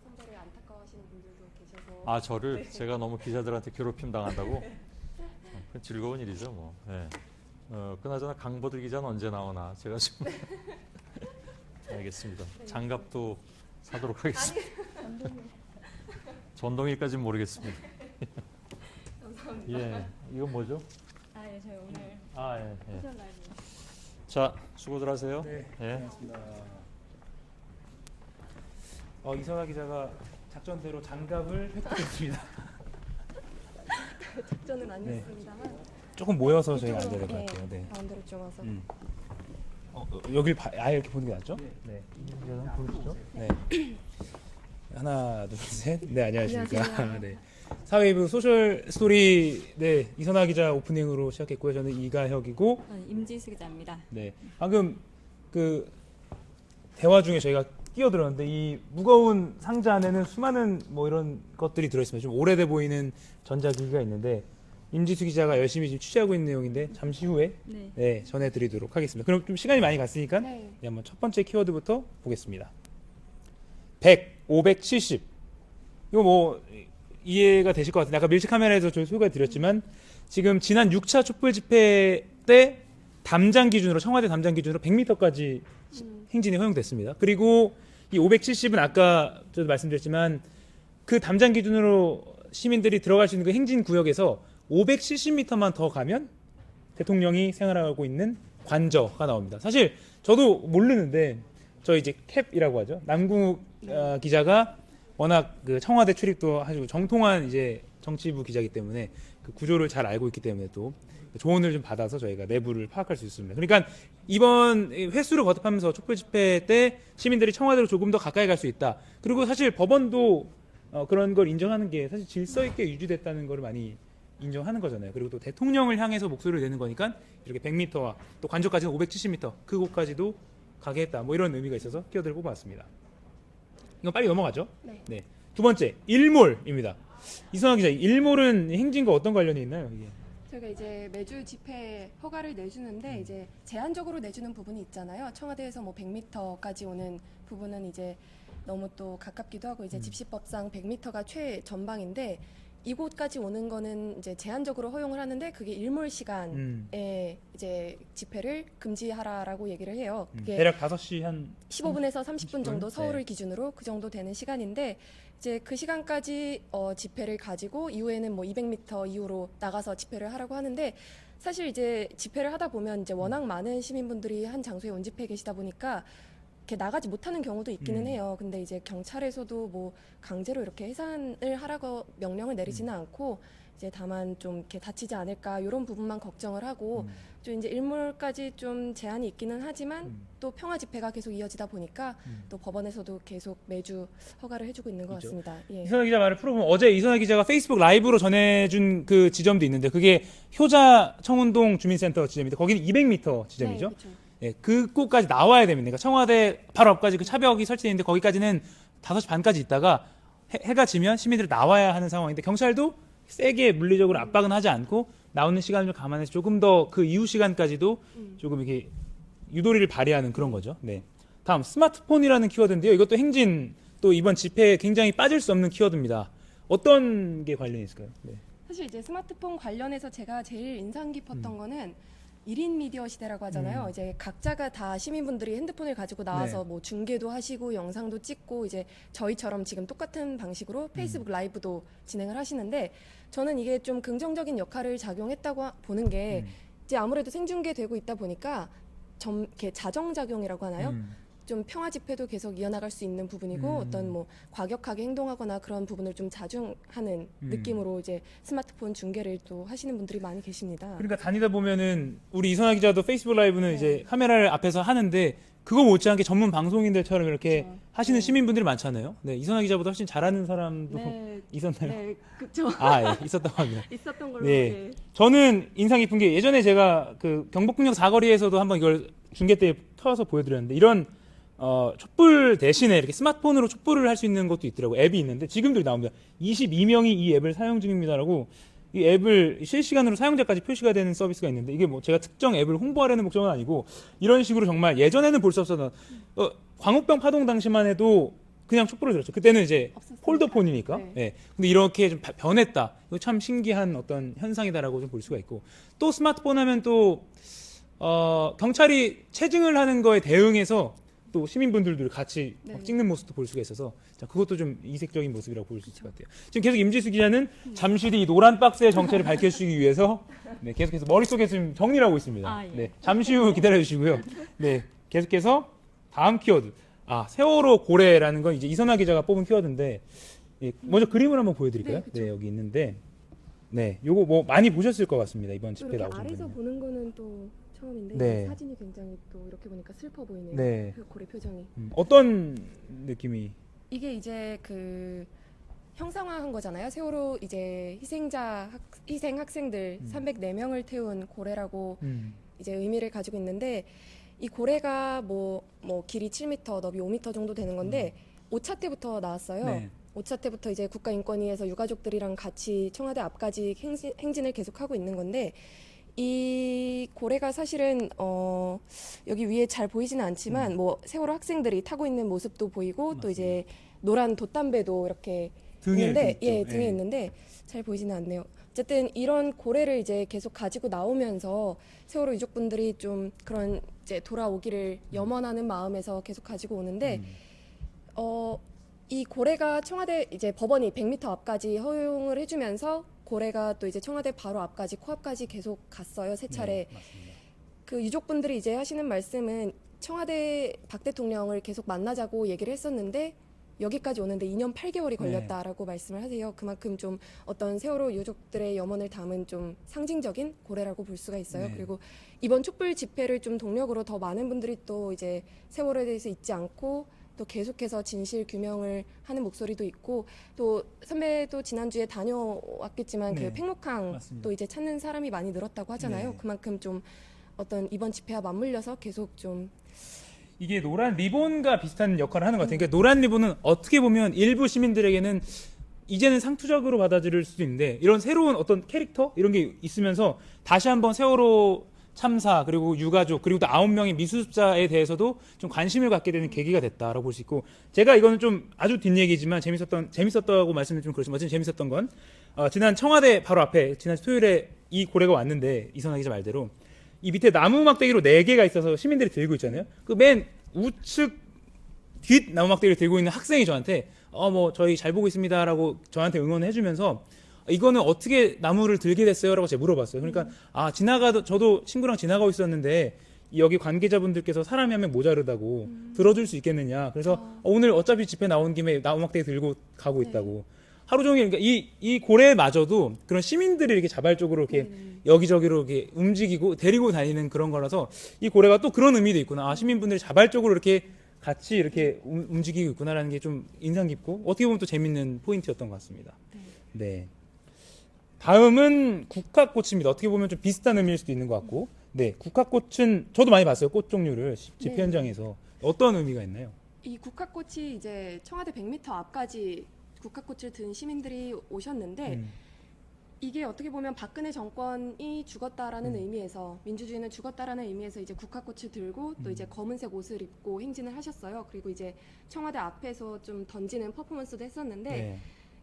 H: 선배를 안타까워하시는 분들도 계셔서
B: 아 저를 제가 너무 기자들한테 괴롭힘 당한다고? 그건 즐거운 일이죠 뭐. 예. 그나저나 강보들 기자는 언제 나오나 제가 지금 알겠습니다. 장갑도 사도록 하겠습니다. 전동일까지는 모르겠습니다.
G: 감사합니다.
B: 예, 이건 뭐죠?
G: 예, 저희 오늘
B: 아, 예, 예.
G: 소셜 라이브.
B: 자, 수고들 하세요.
I: 네,
B: 예.
I: 고맙습니다. 이선화 기자가 작전대로 장갑을 획득했습니다.
H: 작전은 아니었습니다만
I: 조금 모여서 저희가 안
H: 이쪽으로,
I: 될 것 같아요. 네.
H: 가운데로 좀 와서.
I: 여길 아예 이렇게 보는 게 낫죠? 네.
B: 보시죠.
I: 네. 하나, 둘, 셋. 네, 안녕하십니까.
H: 안녕하세요.
I: 네. 사회부 소셜 스토리 네, 이선화 기자 오프닝으로 시작했고요. 저는 이가혁이고
G: 임지수 기자입니다.
I: 네. 방금 그 대화 중에 저희가 끼어들었는데 이 무거운 상자 안에는 수많은 뭐 이런 것들이 들어있습니다. 좀 오래돼 보이는 전자기기가 있는데 임지수 기자가 열심히 지금 취재하고 있는 내용인데 잠시 후에
G: 네.
I: 네, 전해드리도록 하겠습니다. 그럼 좀 시간이 많이 갔으니까
H: 네.
I: 네, 한번 첫 번째 키워드부터 보겠습니다. 100, 570. 이거 뭐 이해가 되실 것 같은데 아까 밀집 카메라에서 저희 소개해 드렸지만 지금 지난 6차 촛불 집회 때 담장 기준으로 청와대 담장 기준으로 100m까지 행진이 허용됐습니다. 그리고 이 570은 아까 저도 말씀드렸지만 그 담장 기준으로 시민들이 들어갈 수 있는 그 행진 구역에서 570m만 더 가면 대통령이 생활하고 있는 관저가 나옵니다. 사실 저도 모르는데 저 이제 캡이라고 하죠. 남궁욱 기자가 워낙 그 청와대 출입도 하시고 정통한 이제 정치부 기자이기 때문에 그 구조를 잘 알고 있기 때문에 또 조언을 좀 받아서 저희가 내부를 파악할 수 있습니다. 그러니까 이번 횟수를 거듭하면서 촛불 집회 때 시민들이 청와대로 조금 더 가까이 갈 수 있다. 그리고 사실 법원도 그런 걸 인정하는 게 사실 질서 있게 유지됐다는 걸 많이 인정하는 거잖아요. 그리고 또 대통령을 향해서 목소리를 내는 거니까 이렇게 100m와 또 관저까지는 570m 그곳까지도 가게 했다. 뭐 이런 의미가 있어서 키워드를 뽑아왔습니다. 이건 빨리 넘어가죠.
H: 네.
I: 두 번째 일몰입니다. 이선화 기자, 일몰은 행진과 어떤 관련이 있나요? 이게?
H: 저희가 이제 매주 집회 허가를 내주는데 이제 제한적으로 내주는 부분이 있잖아요. 청와대에서 뭐 100m까지 오는 부분은 이제 너무 또 가깝기도 하고 이제 집시법상 100m가 최전방인데 이곳까지 오는 거는 이제 제한적으로 허용을 하는데 그게 일몰 시간에 이제 집회를 금지하라라고 얘기를 해요. 그게
I: 대략 5시 한
H: 15분에서 30분 정도
I: 30분?
H: 서울을
I: 네.
H: 기준으로 그 정도 되는 시간인데 이제 그 시간까지 집회를 가지고 이후에는 뭐 200m 이후로 나가서 집회를 하라고 하는데 사실 이제 집회를 하다 보면 이제 워낙 많은 시민분들이 한 장소에 온집해 계시다 보니까 이렇게 나가지 못하는 경우도 있기는 해요. 근데 이제 경찰에서도 뭐 강제로 이렇게 해산을 하라고 명령을 내리지는 않고 이제 다만 좀 이렇게 다치지 않을까 이런 부분만 걱정을 하고 좀 이제 일몰까지 좀 제한이 있기는 하지만 또 평화 집회가 계속 이어지다 보니까 또 법원에서도 계속 매주 허가를 해주고 있는 것
I: 그렇죠.
H: 같습니다. 예.
I: 이선화 기자 말을 풀어보면 어제 이선화 기자가 페이스북 라이브로 전해준 그 지점도 있는데 그게 효자 청운동 주민센터 지점인데 거기는 200m 지점이죠.
H: 네, 그렇죠.
I: 예, 그곳까지 나와야 됩니다. 그러니까 청와대 바로 앞까지 그 차벽이 설치되어 있는데 거기까지는 5시 반까지 있다가 해가 지면 시민들이 나와야 하는 상황인데 경찰도 세게 물리적으로 압박은 하지 않고 나오는 시간을 감안해서 조금 더 그 이후 시간까지도 조금 이렇게 유도리를 발휘하는 그런 거죠. 네. 다음 스마트폰이라는 키워드인데요. 이것도 행진 또 이번 집회에 굉장히 빠질 수 없는 키워드입니다. 어떤 게 관련이 있을까요? 네.
H: 사실 이제 스마트폰 관련해서 제가 제일 인상 깊었던 거는 1인 미디어 시대라고 하잖아요. 이제 각자가 다 시민분들이 핸드폰을 가지고 나와서 뭐 중계도 하시고 영상도 찍고 이제 저희처럼 지금 똑같은 방식으로 페이스북 라이브도 진행을 하시는데 저는 이게 좀 긍정적인 역할을 작용했다고 보는 게 이제 아무래도 생중계되고 있다 보니까 이렇게 자정작용이라고 하나요? 좀 평화 집회도 계속 이어나갈 수 있는 부분이고 어떤 뭐 과격하게 행동하거나 그런 부분을 좀 자중하는 느낌으로 이제 스마트폰 중계를 또 하시는 분들이 많이 계십니다.
I: 그러니까 다니다 보면은 우리 이선화 기자도 페이스북 라이브는 이제 카메라를 앞에서 하는데 그거 못지않게 전문 방송인들처럼 이렇게
H: 그렇죠.
I: 하시는
H: 네.
I: 시민분들이 많잖아요. 네, 이선화 기자보다 훨씬 잘하는 사람도
H: 네,
I: 있었나요?
H: 네, 그렇죠.
I: 아, 예, 있었다고 합니다.
H: 있었던 걸로.
I: 네.
H: 예.
I: 저는 인상 깊은 게 예전에 제가 그 경복궁역 사거리에서도 한번 이걸 중계 때 켜서 보여드렸는데 이런 촛불 대신에 이렇게 스마트폰으로 촛불을 할 수 있는 것도 있더라고요. 앱이 있는데 지금도 나옵니다. 22명이 이 앱을 사용 중입니다라고 이 앱을 실시간으로 사용자까지 표시가 되는 서비스가 있는데 이게 뭐 제가 특정 앱을 홍보하려는 목적은 아니고 이런 식으로 정말 예전에는 볼 수 없었던 광우병 파동 당시만 해도 그냥 촛불을 들었죠. 그때는 이제
H: 없었으니까.
I: 폴더폰이니까.
H: 네.
I: 예. 근데 이렇게 좀 변했다. 이거 참 신기한 어떤 현상이다라고 좀 볼 수가 있고 또 스마트폰 하면 또 경찰이 체증을 하는 거에 대응해서 또 시민분들도 같이 막
H: 네.
I: 찍는 모습도 볼 수가 있어서 자, 그것도 좀 이색적인 모습이라고 볼 수 있을 것 같아요. 지금 계속 임지수 기자는 잠시 뒤 이 노란 박스의 정체를 밝혀주기 위해서 네, 계속해서 머릿속에 지금 정리를 하고 있습니다.
G: 아, 예.
I: 네, 잠시 후 기다려주시고요. 네, 계속해서 다음 키워드. 세월호 고래라는 건 이제 이선아 기자가 뽑은 키워드인데 예, 먼저 그림을 한번 보여드릴까요?
H: 네, 그쵸.
I: 네, 여기 있는데 네, 요거 뭐 많이 보셨을 것 같습니다. 이번
H: 또
I: 집회
H: 이렇게
I: 나오신
H: 아래서
I: 분은.
H: 보는 거는 또 처음인데
I: 네.
H: 사진이 굉장히 또 이렇게 보니까 슬퍼 보이네요.
I: 네.
H: 그 고래 표정이.
I: 어떤 느낌이?
H: 이게 이제 그 형상화한 거잖아요. 세월호 이제 희생 학생들 304명을 태운 고래라고 이제 의미를 가지고 있는데 이 고래가 뭐 길이 7m, 너비 5m 정도 되는 건데 5차 때부터 나왔어요.
I: 네.
H: 5차 때부터 이제 국가인권위에서 유가족들이랑 같이 청와대 앞까지 행진을 계속하고 있는 건데 이 고래가 사실은 여기 위에 잘 보이지는 않지만 뭐 세월호 학생들이 타고 있는 모습도 보이고 또 이제 노란 돛담배도 이렇게
I: 등에
H: 있는데
I: 이렇게 있죠.
H: 등에
I: 예.
H: 있는데 잘 보이지는 않네요. 어쨌든 이런 고래를 이제 계속 가지고 나오면서 세월호 유족분들이 좀 그런 이제 돌아오기를 염원하는 마음에서 계속 가지고 오는데 이 고래가 청와대 이제 법원이 100m 앞까지 허용을 해주면서 고래가 또 이제 청와대 바로 앞까지 코앞까지 계속 갔어요. 세 차례.
I: 네, 맞습니다.
H: 그 유족분들이 이제 하시는 말씀은 청와대 박 대통령을 계속 만나자고 얘기를 했었는데 여기까지 오는데 2년 8개월이 걸렸다라고 말씀을 하세요. 그만큼 좀 어떤 세월호 유족들의 염원을 담은 좀 상징적인 고래라고 볼 수가 있어요.
I: 네.
H: 그리고 이번 촛불 집회를 좀 동력으로 더 많은 분들이 또 이제 세월호에 대해서 잊지 않고 또 계속해서 진실 규명을 하는 목소리도 있고 또 선배도 지난주에 다녀왔겠지만
I: 네.
H: 그 팽목항
I: 맞습니다.
H: 또 이제 찾는 사람이 많이 늘었다고 하잖아요.
I: 네.
H: 그만큼 좀 어떤 이번 집회와 맞물려서 계속 좀
I: 이게 노란 리본과 비슷한 역할을 하는 것 같아요. 그러니까 노란 리본은 어떻게 보면 일부 시민들에게는 이제는 상투적으로 받아들일 수도 있는데 이런 새로운 어떤 캐릭터 이런 게 있으면서 다시 한번 세월호 참사 그리고 유가족 그리고 또 9명의 미수습자에 대해서도 좀 관심을 갖게 되는 계기가 됐다라고 볼 수 있고 제가 이거는 좀 아주 뒷얘기지만 재밌었다고 말씀을 좀 그렇지만 어쨌든 재밌었던 건 지난 청와대 바로 앞에 지난 토요일에 이 고래가 왔는데 이선아 기자 말대로 이 밑에 나무 막대기로 4개가 있어서 시민들이 들고 있잖아요. 그 맨 우측 뒷 나무 막대기를 들고 있는 학생이 저한테 뭐 저희 잘 보고 있습니다라고 저한테 응원을 해주면서 이거는 어떻게 나무를 들게 됐어요라고 제가 물어봤어요. 그러니까 저도 친구랑 지나가고 있었는데 여기 관계자분들께서 사람이 한 명 모자르다고 들어줄 수 있겠느냐. 그래서 오늘 어차피 집회 나온 김에 나무 막대기 들고 가고 있다고. 하루 종일 그러니까 이 고래마저도 그런 시민들이 이렇게 자발적으로 이렇게 여기저기로 이렇게 움직이고 데리고 다니는 그런 거라서 이 고래가 또 그런 의미도 있구나. 시민분들이 자발적으로 이렇게 같이 이렇게 움직이고 있구나라는 게 좀 인상 깊고 어떻게 보면 또 재밌는 포인트였던 것 같습니다. 네. 다음은 국화꽃입니다. 어떻게 보면 좀 비슷한 의미일 수도 있는 것 같고, 네, 국화꽃은 저도 많이 봤어요. 꽃 종류를 집회
H: 네.
I: 현장에서 어떤 의미가 있나요?
H: 이 국화꽃이 이제 청와대 100m 앞까지 국화꽃을 든 시민들이 오셨는데 이게 어떻게 보면 박근혜 정권이 죽었다라는 의미에서 민주주의는 죽었다라는 의미에서 이제 국화꽃을 들고 또 이제 검은색 옷을 입고 행진을 하셨어요. 그리고 이제 청와대 앞에서 좀 던지는 퍼포먼스도 했었는데
I: 네.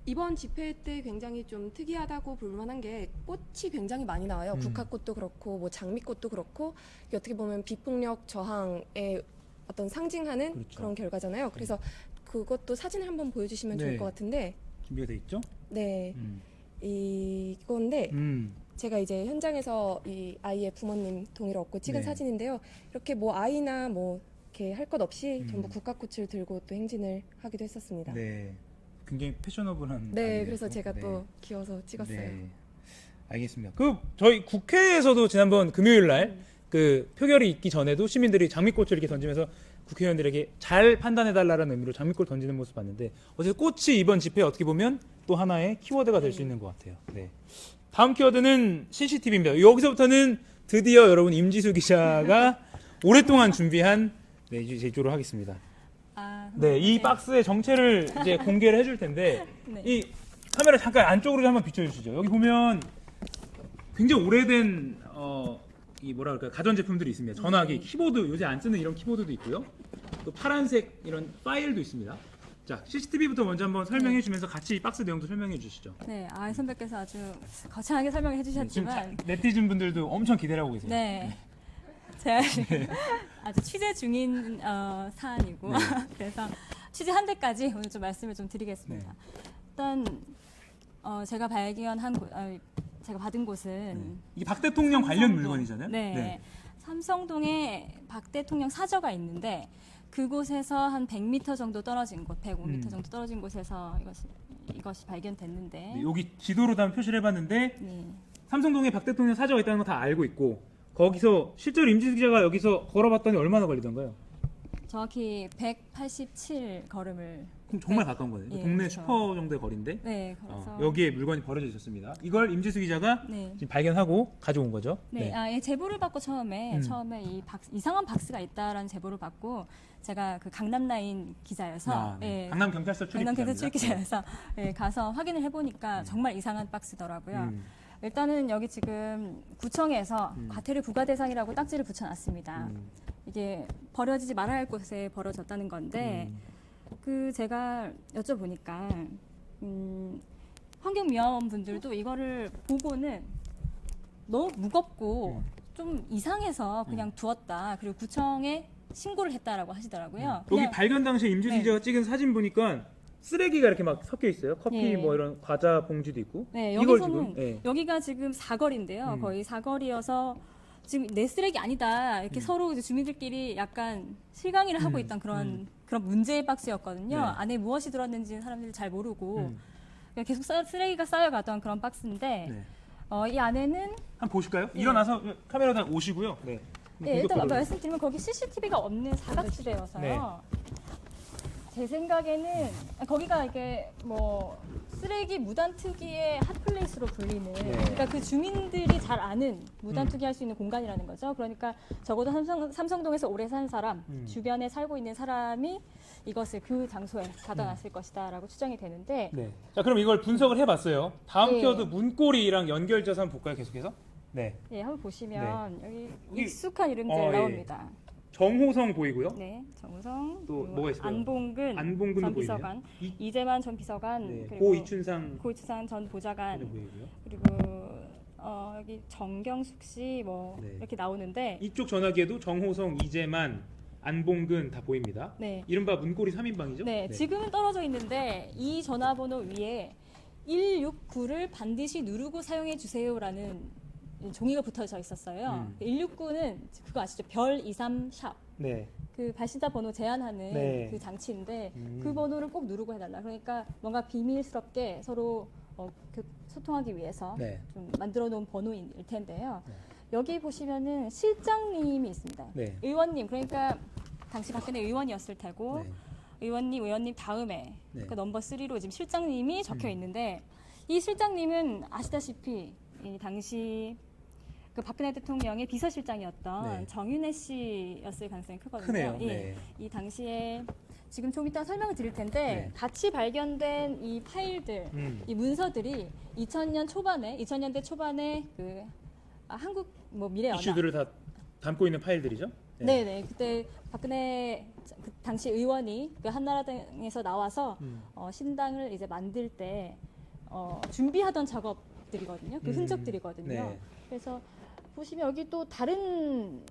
H: 이번 집회 때 굉장히 좀 특이하다고 볼 만한 게 꽃이 굉장히 많이 나와요. 국화꽃도 그렇고 뭐 장미꽃도 그렇고 이게 어떻게 보면 비폭력 저항의 어떤 상징하는
I: 그렇죠.
H: 그런 결과잖아요. 그래서 그것도 사진을 한번 보여주시면
I: 네.
H: 좋을 것 같은데
I: 준비가 돼 있죠?
H: 네 이건데 제가 이제 현장에서 이 아이의 부모님 동의를 얻고 찍은
I: 네.
H: 사진인데요. 이렇게 뭐 아이나 뭐 이렇게 할 것 없이 전부 국화꽃을 들고 또 행진을 하기도 했었습니다.
I: 네. 굉장히 패셔너블한.
H: 네,
I: 아이디어죠.
H: 그래서 제가
I: 네.
H: 또 귀여워서 찍었어요.
I: 네. 알겠습니다. 저희 국회에서도 지난번 금요일 날 그 표결이 있기 전에도 시민들이 장미꽃을 이렇게 던지면서 국회의원들에게 잘 판단해달라는 의미로 장미꽃 던지는 모습 봤는데 어쨌든 꽃이 이번 집회에 어떻게 보면 또 하나의 키워드가 될 수 있는 것 같아요. 네. 다음 키워드는 CCTV입니다. 여기서부터는 드디어 여러분 임지수 기자가 오랫동안 준비한 이제 제조를 하겠습니다. 네, 이 박스의 정체를 이제 공개를 해줄 텐데 이 카메라 잠깐 안쪽으로 한번 비춰주시죠. 여기 보면 굉장히 오래된 이 뭐라 그럴까요? 가전제품들이 있습니다. 전화기, 키보드, 요새 안 쓰는 이런 키보드도 있고요. 또 파란색 이런 파일도 있습니다. 자, CCTV부터 먼저 한번 설명해 주면서 같이 이 박스 내용도 설명해 주시죠.
G: 네, 아 선배께서 아주 거창하게 설명해
I: 네, 지금
G: 주셨지만
I: 네티즌 분들도 엄청 기대를 하고 계세요.
G: 네.
J: 제가 지금 아주 취재 중인 사안이고 그래서 취재한 데까지 오늘 좀 말씀을 좀 드리겠습니다. 일단 제가 제가 받은 곳은
I: 이게 박 대통령 관련
J: 삼성동.
I: 물건이잖아요.
J: 네. 삼성동에 박 대통령 사저가 있는데 그곳에서 한 100m 정도 떨어진 곳, 105m 정도 떨어진 곳에서 이것이 발견됐는데
I: 네, 여기 지도로 다 표시를 해봤는데
J: 네.
I: 삼성동에 박 대통령 사저가 있다는 거 다 알고 있고 거기서 실제로 임지수 기자가 여기서 걸어봤더니 얼마나 걸리던가요?
J: 정확히 187 걸음을
I: 그럼 정말 가까운 거네요.
J: 예,
I: 동네
J: 그렇죠.
I: 슈퍼 정도의 거리인데
J: 네, 걸어서
I: 여기에 물건이 버려져 있었습니다. 이걸 임지수 기자가
J: 네.
I: 지금 발견하고 가져온 거죠.
J: 네, 예, 제보를 받고 처음에
I: 음.
J: 이상한 박스가 있다라는 제보를 받고 제가 그 강남 라인 기자여서
I: 네.
J: 예,
I: 강남 경찰서 출입
J: 강남
I: 기자입니다.
J: 경찰 출입 기자여서 예, 가서 확인을 해보니까 정말 이상한 박스더라고요. 일단은 여기 지금 구청에서 과태료 부과 대상이라고 딱지를 붙여놨습니다. 이게 버려지지 말아야 할 곳에 버려졌다는 건데 그 제가 여쭤보니까 환경미화원분들도 이거를 보고는 너무 무겁고 좀 이상해서 그냥 두었다. 그리고 구청에 신고를 했다라고 하시더라고요.
I: 여기
J: 그냥
I: 발견 당시에 임지수
J: 네.
I: 기자가 찍은 사진 보니까 쓰레기가 이렇게 막 섞여 있어요. 커피
J: 예.
I: 뭐 이런 과자 봉지도 있고.
J: 네,
I: 이걸
J: 여기서는
I: 지금 예.
J: 여기가 지금 사거리인데요. 거의 사거리여서 지금 내 쓰레기 아니다 이렇게 서로 이제 주민들끼리 약간 실강의를 하고 있던 그런 문제의 박스였거든요.
I: 네.
J: 안에 무엇이 들었는지는 사람들이 잘 모르고 그냥 계속 쓰레기가 쌓여가던 그런 박스인데
I: 네.
J: 이 안에는
I: 한번 보실까요?
J: 네.
I: 일어나서 카메라다 오시고요. 네.
J: 예, 일단 말씀드리면 거기 CCTV가 없는 사각지대여서요.
I: 네.
J: 제 생각에는 거기가 이게 뭐 쓰레기 무단 투기의 핫플레이스로 불리는 그러니까 그 주민들이 잘 아는 무단 투기할 수 있는 공간이라는 거죠. 그러니까 적어도 삼성동에서 오래 산 사람, 주변에 살고 있는 사람이 이것을 그 장소에 가둬놨을 것이다라고 추정이 되는데
I: 네. 자, 그럼 이걸 분석을 해봤어요. 다음
J: 네.
I: 키워드 문고리랑 연결져서 한번 볼까요? 계속해서. 네.
J: 예, 한번 보시면 여기
I: 여기-
J: 익숙한 이름들
I: 예.
J: 나옵니다.
I: 정호성 보이고요.
J: 네, 정우성,
I: 또
J: 그리고
I: 뭐가 있을까요?
J: 안봉근
I: 안봉근도
J: 전
I: 보이네요.
J: 비서관, 이재만 전 비서관,
I: 네.
J: 그리고
I: 고이춘상
J: 고이춘상 전 보좌관,
I: 보이고요.
J: 그리고 여기 정경숙 씨 뭐
I: 네.
J: 이렇게 나오는데
I: 이쪽 전화기에도 정호성, 이재만, 안봉근 다 보입니다.
J: 네.
I: 이른바 문고리 3인방이죠?
J: 네, 지금은 떨어져 있는데 이 전화번호 위에 169를 반드시 누르고 사용해 주세요라는 종이가 붙어져 있었어요. 169는 그거 아시죠? 별 23샵.
I: 네.
J: 그 발신자 번호 제한하는
I: 네.
J: 그 장치인데 그 번호를 꼭 누르고 해달라. 그러니까 뭔가 비밀스럽게 서로 소통하기 위해서
I: 네.
J: 좀 만들어 놓은 번호일 텐데요. 여기 보시면은 실장님이 있습니다.
I: 네.
J: 의원님, 그러니까 당시 박근혜 의원이었을 테고
I: 네.
J: 의원님 다음에
I: 네.
J: 그 넘버 3로 지금 실장님이 적혀 있는데 이 실장님은 아시다시피 이 당시 그 박근혜 대통령의 비서실장이었던
I: 네.
J: 정윤회 씨였을 가능성이 크거든요.
I: 크네요.
J: 예.
I: 네.
J: 이 당시에 지금 좀 이따 설명을 드릴 텐데
I: 네.
J: 같이 발견된 이 파일들, 이 문서들이 2000년대 초반에 그 한국 뭐 미래연합
I: 이슈들을 다 담고 있는 파일들이죠?
J: 네네. 그때 박근혜 그 당시 의원이 그 한나라당에서 나와서 신당을 이제 만들 때 준비하던 작업들이거든요. 그 흔적들이거든요.
I: 네.
J: 그래서 보시면 여기 또 다른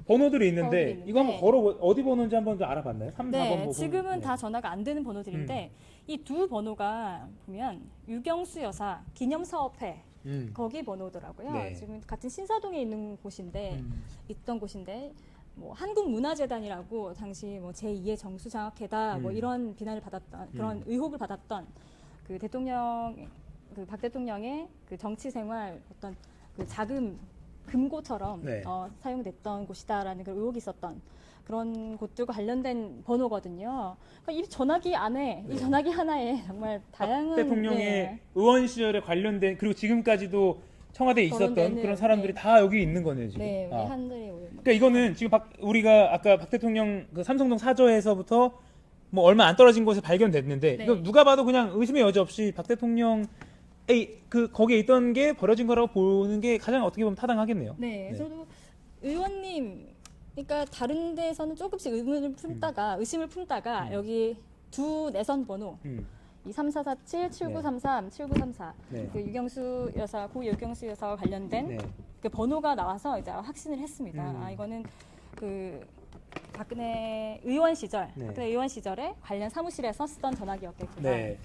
I: 번호들이 있는데
J: 번호들이 있는데.
I: 이거 한번 걸어 어디 번호인지 한번 좀 알아봤나요? 3, 4번
J: 네,
I: 뭐
J: 지금은
I: 번호.
J: 다 전화가 안 되는 번호들인데 이 두 번호가 보면 유경수 여사 기념사업회 거기 번호더라고요.
I: 네.
J: 지금 같은 신사동에 있는 곳인데 있던 곳인데 뭐 한국문화재단이라고 당시 뭐 제2의 정수장학회다 뭐 이런 비난을 받았던 그런 의혹을 받았던 그 대통령 그 박 대통령의 그 정치 생활 어떤 그 자금 금고처럼
I: 네.
J: 사용됐던 곳이다라는 그 의혹이 있었던 그런 곳들과 관련된 번호거든요. 그러니까 이 전화기 안에 이 전화기 하나에 정말 다양한
I: 대통령의
J: 네.
I: 의원 시절에 관련된 그리고 지금까지도 청와대에 있었던
J: 거론되는,
I: 그런 사람들이
J: 네.
I: 다 여기 있는 거네요 지금.
J: 네,
I: 아.
J: 한 자리에 모여 있는.
I: 그러니까 이거는 지금 우리가 아까 박 대통령 그 삼성동 사저에서부터 뭐 얼마 안 떨어진 곳에 발견됐는데
J: 네.
I: 이거 누가 봐도 그냥 의심의 여지 없이 박 대통령의 그 거기에 있던 게 버려진 거라고 보는 게 가장 어떻게 보면 타당하겠네요.
J: 네,
I: 네.
J: 저도 의원님, 그러니까 다른 데서는 조금씩 의심을 품다가 여기 두 내선 번호, 2447, 7933, 7934,
I: 네.
J: 그 유경수 여사, 고 유경수 여사와 관련된
I: 네.
J: 그 번호가 나와서 이제 확신을 했습니다. 아, 이거는 그 박근혜 의원 시절,
I: 네.
J: 박근혜 의원 시절에 관련 사무실에서 쓰던 전화기였겠구나.
I: 네.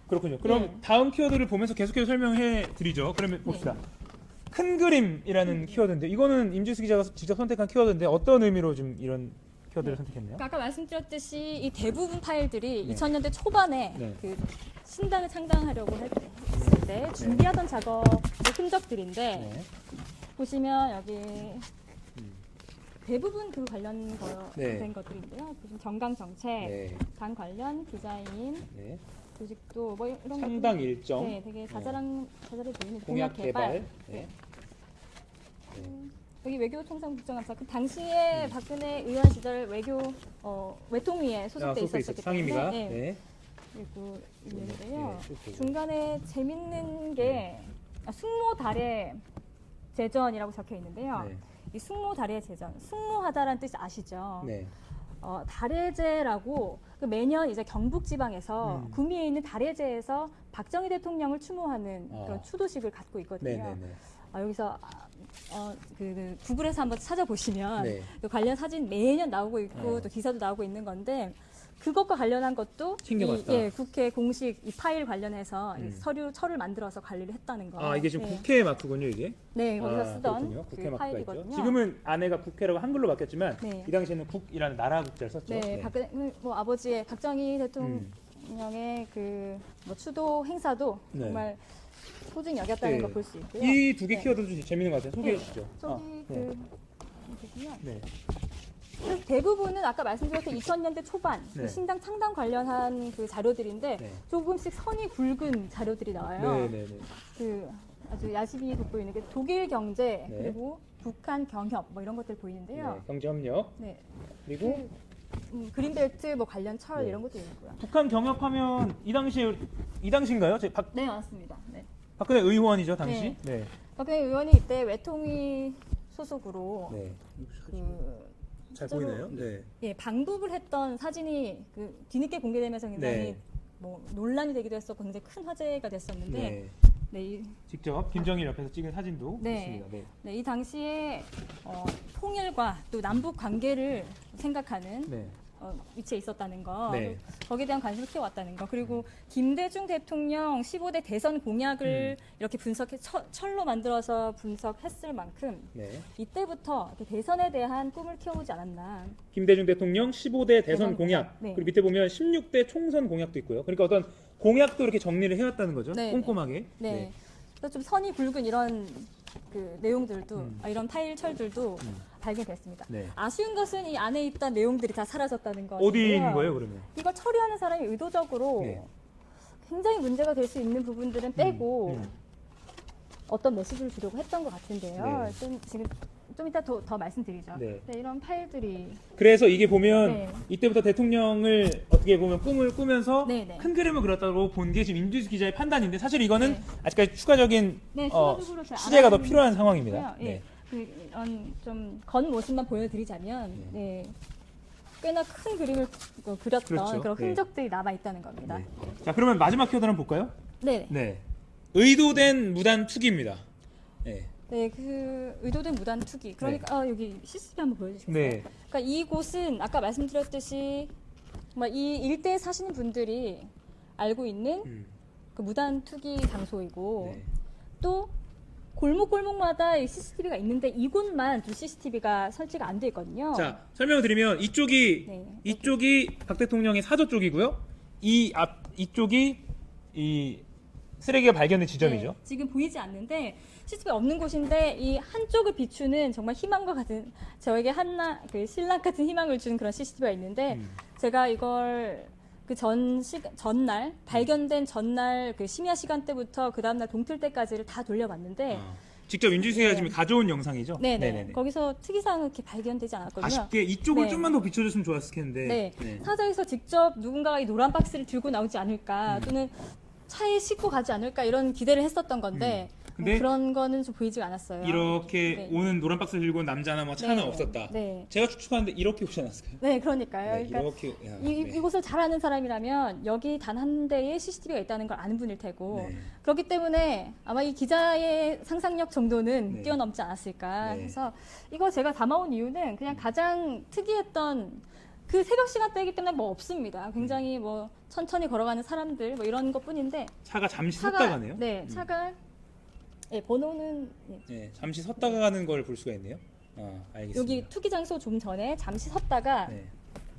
I: 그렇군요. 그럼
J: 네.
I: 다음 키워드를 보면서 계속해서 설명해 드리죠. 그러면 봅시다. 큰 그림이라는 키워드인데 이거는 임지수 기자가 직접 선택한 키워드인데 어떤 의미로 좀 이런 키워드를 선택했나요?
J: 아까 말씀드렸듯이 이 대부분 파일들이
I: 네.
J: 2000년대 초반에
I: 네.
J: 그 신당을 창당하려고 했을 때 준비하던 작업의 흔적들인데
I: 네.
J: 보시면 여기 대부분 그 관련
I: 네.
J: 된 것들인데요. 보시면 정강 정책,
I: 네.
J: 당 관련 디자인,
I: 네.
J: 조직도 뭐 이런
I: 창당
J: 것들-
I: 일정,
J: 네, 되게 자잘해 보이는
I: 공약 개발. 네.
J: 여기 외교통상국장감사 그 당시에 박근혜 의원 시절 외통위에 소속돼 있었기 때문에
I: 상임위가.
J: 네.
I: 네.
J: 그리고 있는데요.
I: 네, 쭉 보고.
J: 중간에 재밌는 게 숙모 달의 제전이라고 적혀 있는데요.
I: 네.
J: 이 숙모 달의 제전, 숙모하다라는 뜻 아시죠?
I: 네.
J: 달해제라고 그 매년 이제 경북 지방에서
I: 음.
J: 구미에 있는 달해제에서 박정희 대통령을 추모하는
I: 아.
J: 그런 추도식을 갖고 있거든요.
I: 네, 네, 네.
J: 여기서 구글에서 한번 찾아보시면
I: 네.
J: 그 관련 사진 매년 나오고 있고
I: 어.
J: 또 기사도 나오고 있는 건데 그것과 관련한 것도
I: 챙겨봤다.
J: 국회 공식 이 파일 관련해서 이 철을 만들어서 관리를 했다는 거.
I: 아 이게 지금
J: 네.
I: 국회 마크군요 이게.
J: 네, 거기서 쓰던
I: 그렇군요. 국회
J: 그
I: 마크가
J: 파일이거든요.
I: 있죠. 지금은 안에가 국회라고 한글로 바뀌었지만
J: 네.
I: 이 당시에는 국이라는 나라 국자를 썼죠.
J: 네, 박근혜 뭐 아버지의 박정희 대통령의 그 뭐 추도 행사도
I: 네.
J: 정말 소중히 여겼다는
I: 네.
J: 걸 볼 수 있고요.
I: 이 두 개
J: 네.
I: 키워드도 좀 재밌는 것 같아요. 소개해
J: 네.
I: 주시죠.
J: 저기 보시면
I: 네.
J: 그래서 대부분은 아까 말씀드렸던 2000년대 초반 그
I: 네.
J: 신당 창당 관련한 그 자료들인데
I: 네.
J: 조금씩 선이 굵은 자료들이 나와요.
I: 네, 네, 네.
J: 그 아주 야심이 돋보이는 게 독일 경제
I: 네.
J: 그리고 북한 경협 뭐 이런 것들 보이는데요.
I: 네. 경제 협력
J: 네.
I: 그리고
J: 그린벨트 뭐 관련 철
I: 네.
J: 이런 것도 있고요.
I: 북한 경협하면 이 당시인가요?
J: 네, 맞습니다. 네.
I: 박근혜 의원이죠 당시.
J: 네.
I: 네.
J: 박근혜 의원이 이때 외통위 소속으로
I: 네.
J: 그
I: 잘
J: 실제로
I: 보이네요. 네.
J: 예, 방북을 했던 사진이 그 뒤늦게 공개되면서 굉장히
I: 네.
J: 뭐 논란이 되기도 했었고 굉장히 큰 화제가 됐었는데
I: 네.
J: 네,
I: 직접 김정일 옆에서 찍은 사진도
J: 네.
I: 있습니다. 네.
J: 이 당시에 통일과 또 남북 관계를 생각하는
I: 네.
J: 위치에 있었다는 거,
I: 네.
J: 거기에 대한 관심을 키워왔다는 거, 그리고 김대중 대통령 15대 대선 공약을 이렇게 철로 만들어서 분석했을 만큼
I: 네.
J: 이때부터 이렇게 대선에 대한 꿈을 키워오지 않았나.
I: 김대중 대통령 15대 대선 공약
J: 네.
I: 그리고 밑에 보면 16대 총선 공약도 있고요. 그러니까 어떤 공약도 이렇게 정리를 해왔다는 거죠.
J: 네,
I: 꼼꼼하게.
J: 네. 그래서 좀 선이 굵은 이런 그 내용들도 이런 파일 철들도 발견됐습니다.
I: 네.
J: 아쉬운 것은 이 안에 있던 내용들이 다 사라졌다는 거.
I: 어디 있는 거예요, 그러면?
J: 이걸 처리하는 사람이 의도적으로
I: 네.
J: 굉장히 문제가 될 수 있는 부분들은 빼고 어떤 메시지를 주려고 했던 것 같은데요.
I: 네.
J: 지금 좀 이따 더 말씀드리죠.
I: 네.
J: 네, 이런 파일들이
I: 그래서 이게 보면
J: 네.
I: 이때부터 대통령을 어떻게 보면 꿈을 꾸면서
J: 네, 네.
I: 큰 그림을 그렸다고 본 게 지금 임주수 기자의 판단인데 사실 이거는
J: 네.
I: 아직까지 추가적인
J: 네, 추가적으로 잘
I: 취재가 더
J: 알아보는
I: 필요한 상황입니다.
J: 예.
I: 네.
J: 이런 좀 겉모습만 보여드리자면 네. 꽤나 큰 그림을 그렸던
I: 그렇죠.
J: 그런
I: 네.
J: 흔적들이 남아 있다는 겁니다.
I: 네. 자, 그러면 마지막 키워드 한번 볼까요?
J: 네.
I: 네. 의도된 무단 투기입니다. 네.
J: 네, 그 의도된 무단 투기. 그러니까 여기 CCTV 한번 보여주시겠어요?
I: 네.
J: 그러니까 이곳은 아까 말씀드렸듯이 정말 이 일대에 사시는 분들이 알고 있는 그 무단 투기 장소이고
I: 네.
J: 또 골목골목마다 이 CCTV가 있는데 이곳만 또 CCTV가 설치가 안 돼 있거든요.
I: 자, 설명을 드리면 이쪽이
J: 네.
I: 이쪽이 박 대통령의 사저 쪽이고요. 이쪽이 이 쓰레기가 발견된 지점이죠.
J: 네, 지금 보이지 않는데 CCTV 없는 곳인데 이 한쪽을 비추는 정말 희망과 같은 저에게 그 신랑 같은 희망을 주는 그런 CCTV가 있는데 제가 이걸 그 전날 발견된 전날 그 심야 시간대부터 그 다음날 동틀 때까지를 다 돌려봤는데
I: 직접 임주수가 지금 가져온 영상이죠.
J: 네네. 거기서 특이사항은 이렇게 발견되지 않았거든요.
I: 아쉽게 이쪽을
J: 네.
I: 좀만 더 비춰줬으면 좋았을 텐데.
J: 네. 사저에서 직접 누군가가 이 노란 박스를 들고 나오지 않을까 또는 차에 싣고 가지 않을까 이런 기대를 했었던 건데
I: 근데
J: 그런 거는 좀 보이지가 않았어요.
I: 이렇게
J: 네.
I: 오는 노란 박스 들고 온 남자나 뭐 차는
J: 네.
I: 없었다.
J: 네.
I: 제가 추측하는데 이렇게 오지 않았을까요?
J: 네, 그러니까요.
I: 네,
J: 그러니까
I: 이렇게 야, 네.
J: 이곳을 잘 아는 사람이라면 여기 단 한 대의 CCTV가 있다는 걸 아는 분일 테고
I: 네.
J: 그렇기 때문에 아마 이 기자의 상상력 정도는
I: 네.
J: 뛰어넘지 않았을까
I: 네.
J: 해서 이거 제가 담아온 이유는 그냥 가장 특이했던 그 새벽 시간대이기 때문에 뭐 없습니다. 굉장히 뭐 천천히 걸어가는 사람들 뭐 이런 것뿐인데
I: 차가 잠시 섰다 가네요.
J: 네, 차가 예, 번호는 예,
I: 네, 잠시 섰다가 가는 걸 볼 수가 있네요. 알겠습니다.
J: 여기 투기 장소 좀 전에 잠시 섰다가
I: 네.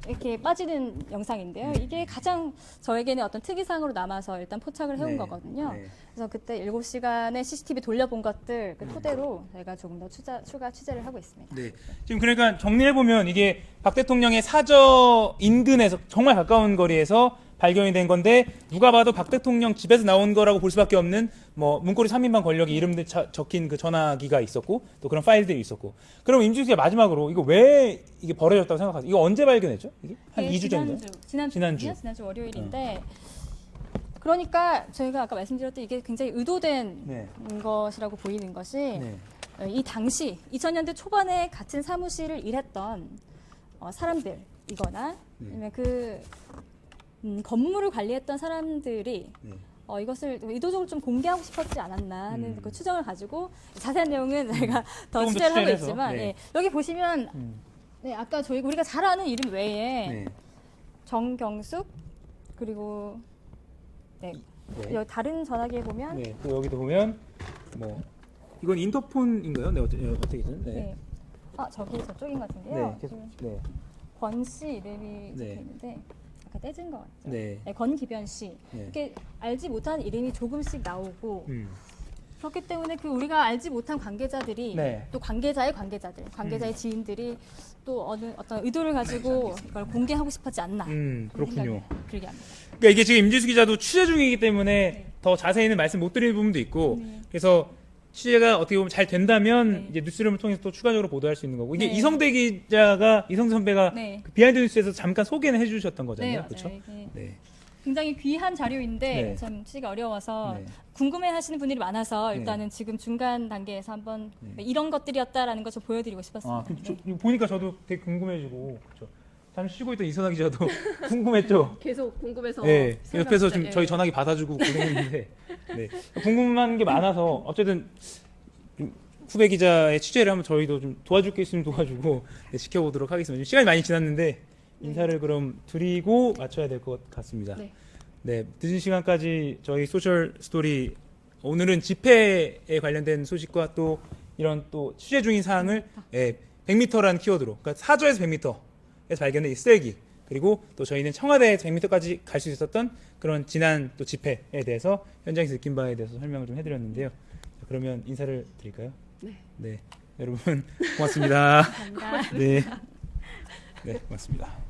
J: 이렇게 빠지는 영상인데요. 이게 가장 저에게는 어떤 특이사항으로 남아서 일단 포착을 해온
I: 네.
J: 거거든요.
I: 네.
J: 그래서 그때 7시간에 CCTV 돌려본 것들 그 토대로 저희가 조금 더 추가 취재를 하고 있습니다.
I: 네. 지금 그러니까 정리해 보면 이게 박 대통령의 사저 인근에서 정말 가까운 거리에서 발견이 된 건데 누가 봐도 박 대통령 집에서 나온 거라고 볼 수밖에 없는 뭐 문고리 3인방 권력의 이름들 적힌 그 전화기가 있었고 또 그런 파일들이 있었고. 그럼 임준수 씨가 마지막으로 이거 왜 이게 버려졌다고 생각하세요? 이거 언제 발견했죠? 이게 한
J: 네,
I: 2주 전인가요?
J: 지난주 월요일인데 그러니까 저희가 아까 말씀드렸던 이게 굉장히 의도된
I: 네.
J: 것이라고 보이는 것이
I: 네.
J: 이 당시 2000년대 초반에 같은 사무실을 일했던 사람들이거나
I: 네.
J: 아니면 그 건물을 관리했던 사람들이
I: 네.
J: 이것을 의도적으로 좀 공개하고 싶었지 않았나 하는 그 추정을 가지고 자세한 내용은 저희가 더
I: 조금 더
J: 취재를 하고
I: 취재를 해서,
J: 있지만
I: 네.
J: 예, 여기 보시면 네, 아까 우리가 잘 아는 이름 외에
I: 네.
J: 정경숙 그리고 네,
I: 네.
J: 여기 다른 전화기에 보면
I: 네. 또 여기도 보면 뭐 이건 인터폰인가요? 네, 어떻게든. 네.
J: 네. 아 저기 저쪽인 것 같은데요.
I: 네. 계속. 네.
J: 권 씨 이름이 적혀
I: 네.
J: 있는데 아까 떼진 것 같죠.
I: 네.
J: 네, 권기변 씨.
I: 네.
J: 이렇게 알지 못한 이름이 조금씩 나오고
I: 음.
J: 그렇기 때문에 그 우리가 알지 못한 관계자들이
I: 네.
J: 또 관계자의 관계자들, 관계자의 지인들이 또 어떤 의도를 가지고 이걸 공개하고 싶었지 않나. 그런
I: 그렇군요.
J: 생각이 들게 합니다.
I: 그러니까 이게 지금 임지수 기자도 취재 중이기 때문에 더 자세히는 말씀 못 드리는 부분도 있고 그래서 취재가 어떻게 보면 잘 된다면 이제 뉴스룸을 통해서 또 추가적으로 보도할 수 있는 거고 이게
J: 네.
I: 이성대 선배가
J: 네.
I: 그 비하인드 뉴스에서 잠깐 소개는 해주셨던
J: 네,
I: 거잖아요,
J: 맞아요.
I: 그렇죠?
J: 이게
I: 네.
J: 굉장히 귀한 자료인데
I: 네.
J: 참 취재가 어려워서
I: 네.
J: 궁금해하시는 분들이 많아서
I: 네.
J: 일단은 지금 중간 단계에서 한번 이런 것들이었다라는 것을 보여드리고 싶었습니다.
I: 아, 이거 보니까 저도 되게 궁금해지고 그렇죠. 잠시 쉬고 있던 이선아 기자도 궁금했죠.
H: 계속 궁금해서
I: 네, 옆에서 지금
H: 예.
I: 저희 전화기 받아주고 고생했는데 네. 궁금한 게 많아서 어쨌든 후배 기자의 취재를 한번 저희도 좀 도와줄 게 있으면 도와주고 네, 지켜보도록 하겠습니다. 시간이 많이 지났는데 인사를 그럼 드리고 마쳐야 될 것 같습니다.
H: 네.
I: 네, 늦은 시간까지 저희 소셜 스토리 오늘은 집회에 관련된 소식과 또 이런 또 취재 중인 사항을 100m라는 키워드로 그러니까 사저에서 100m에서 발견된 이 쓰레기 그리고 또 저희는 청와대에서 100m까지 갈 수 있었던 그런 지난 또 집회에 대해서 현장에서 느낀 바에 대해서 설명을 좀 해드렸는데요. 자, 그러면 인사를 드릴까요? 네, 여러분 고맙습니다.
J: 감사합니다.
I: 네, 고맙습니다.